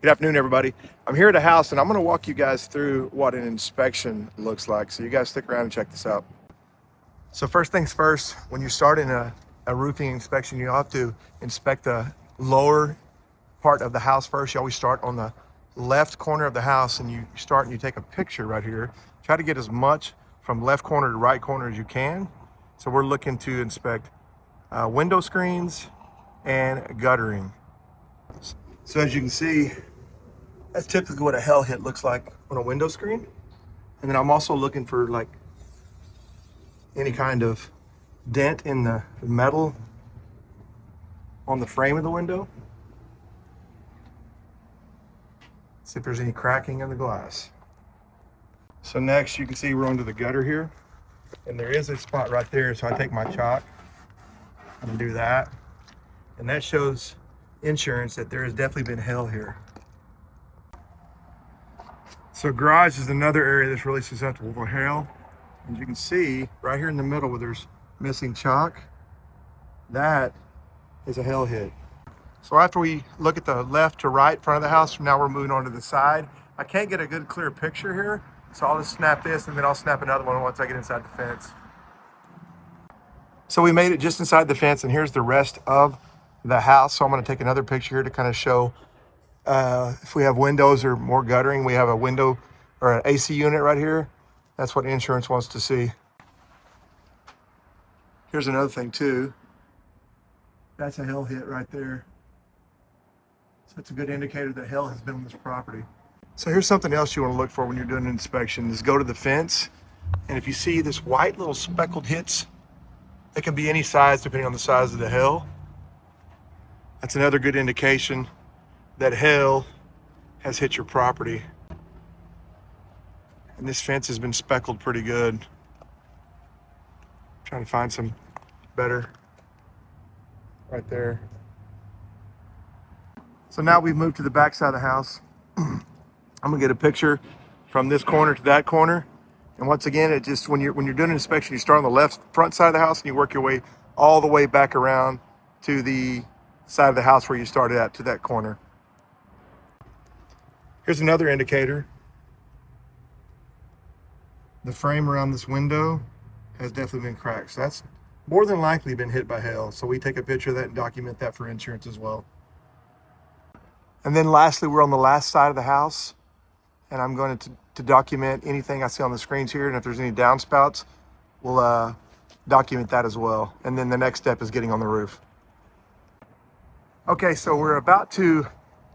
Good afternoon, everybody. I'm here at a house and I'm going to walk you guys through what an inspection looks like. So you guys stick around and check this out. So first things first, when you start in a roofing inspection, you have to inspect the lower part of the house first. You always start on the left corner of the house and you start and you take a picture right here. Try to get as much from left corner to right corner as you can. So we're looking to inspect window screens and guttering. So as you can see, that's typically what a hell hit looks like on a window screen. And then I'm also looking for like any kind of dent in the metal on the frame of the window. See if there's any cracking in the glass. So next you can see we're onto the gutter here. And there is a spot right there. So I take my chalk and do that. And that shows insurance that there has definitely been hail here. So garage is another area that's really susceptible for hail. As you can see right here in the middle where there's missing chalk, that is a hail hit. So after we look at the left to right front of the house, now we're moving on to the side. I can't get a good clear picture here, so I'll just snap this and then I'll snap another one once I get inside the fence. So we made it just inside the fence and here's the rest of the house. So I'm going to take another picture here to kind of show if we have windows or more guttering. We have a window or an AC unit right here. That's what insurance wants to see. Here's another thing too. That's a hail hit right there. So that's a good indicator that hail has been on this property. So here's something else you want to look for when you're doing an inspection is go to the fence. And if you see this white little speckled hits, it can be any size depending on the size of the hail. That's another good indication that hail has hit your property. And this fence has been speckled pretty good. Trying to find some better right there. So now we've moved to the back side of the house. I'm gonna get a picture from this corner to that corner. And once again, it just when you're doing an inspection, you start on the left front side of the house and you work your way all the way back around to the side of the house where you started at, to that corner. Here's another indicator. The frame around this window has definitely been cracked. So that's more than likely been hit by hail. So we take a picture of that and document that for insurance as well. And then lastly, we're on the last side of the house. And I'm going to document anything I see on the screens here. And if there's any downspouts, we'll document that as well. And then the next step is getting on the roof. Okay, so we're about to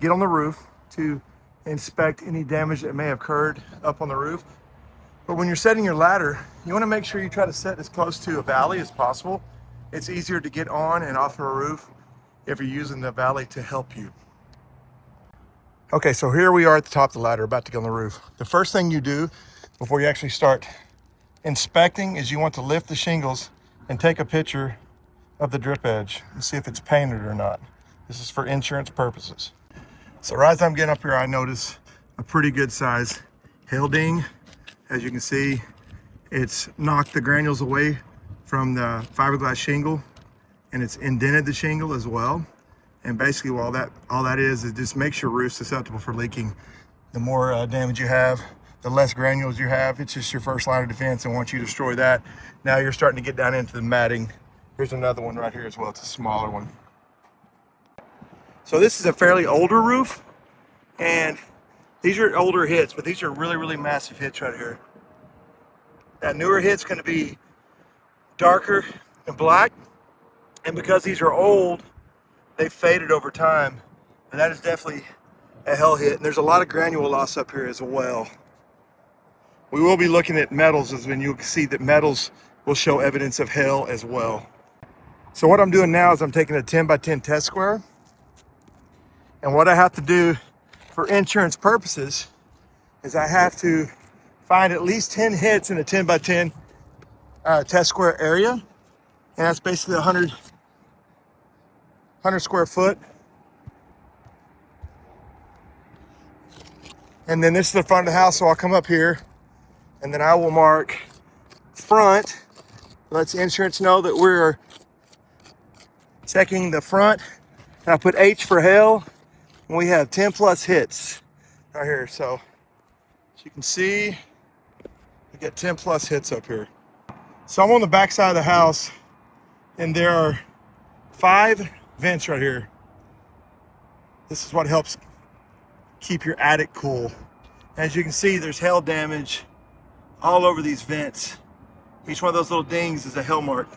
get on the roof to inspect any damage that may have occurred up on the roof. But when you're setting your ladder, you want to make sure you try to set as close to a valley as possible. It's easier to get on and off of a roof if you're using the valley to help you. Okay, so here we are at the top of the ladder, about to get on the roof. The first thing you do before you actually start inspecting is you want to lift the shingles and take a picture of the drip edge and see if it's painted or not. This is for insurance purposes. So right as I'm getting up here, I notice a pretty good size hail ding. As you can see, it's knocked the granules away from the fiberglass shingle and it's indented the shingle as well. And basically all that is it just makes your roof susceptible for leaking. The more damage you have, the less granules you have. It's just your first line of defense. And once you destroy that, now you're starting to get down into the matting. Here's another one right here as well. It's a smaller one. So this is a fairly older roof. And these are older hits, but these are really, really massive hits right here. That newer hit's gonna be darker and black. And because these are old, they've faded over time. And that is definitely a hail hit. And there's a lot of granule loss up here as well. We will be looking at metals, as when you'll see that metals will show evidence of hail as well. So what I'm doing now is I'm taking a 10 by 10 test square. And what I have to do for insurance purposes is I have to find at least 10 hits in a 10 by 10 test square area. And that's basically 100 square foot. And then this is the front of the house, so I'll come up here and then I will mark front. Lets insurance know that we're checking the front. And I put H for hail, And we have 10 plus hits right here. So as you can see, we get 10 plus hits up here. So I'm on the back side of the house, and there are 5 vents right here. This is what helps keep your attic cool. As you can see, there's hail damage all over these vents. Each one of those little dings is a hail mark.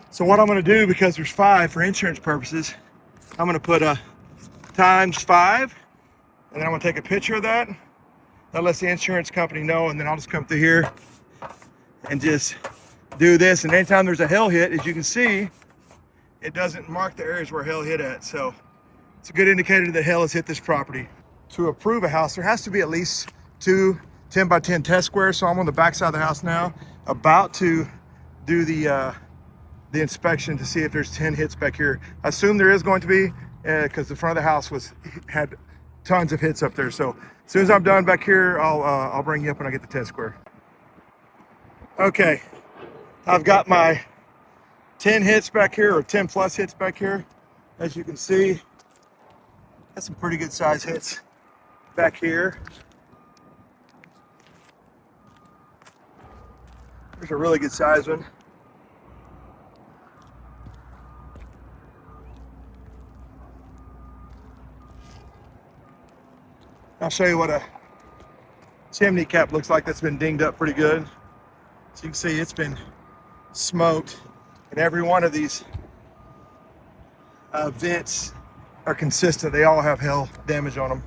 So what I'm gonna do, because there's 5 for insurance purposes, I'm gonna put a ×5, and then I'm gonna take a picture of that. That lets the insurance company know, and then I'll just come through here and just do this. And anytime there's a hail hit, as you can see, it doesn't mark the areas where hail hit at. So it's a good indicator that hail has hit this property. To approve a house, there has to be at least 2 10 by 10 test squares. So I'm on the back side of the house now, about to do the inspection to see if there's 10 hits back here. I assume there is going to be, because the front of the house had tons of hits up there. So as soon as I'm done back here, I'll bring you up when I get the test square. Okay, I've got my 10 hits back here, or 10 plus hits back here. As you can see, got some pretty good size hits back here. There's a really good size one. I'll show you what a chimney cap looks like that's been dinged up pretty good. So you can see it's been smoked, and every one of these vents are consistent. They all have hail damage on them.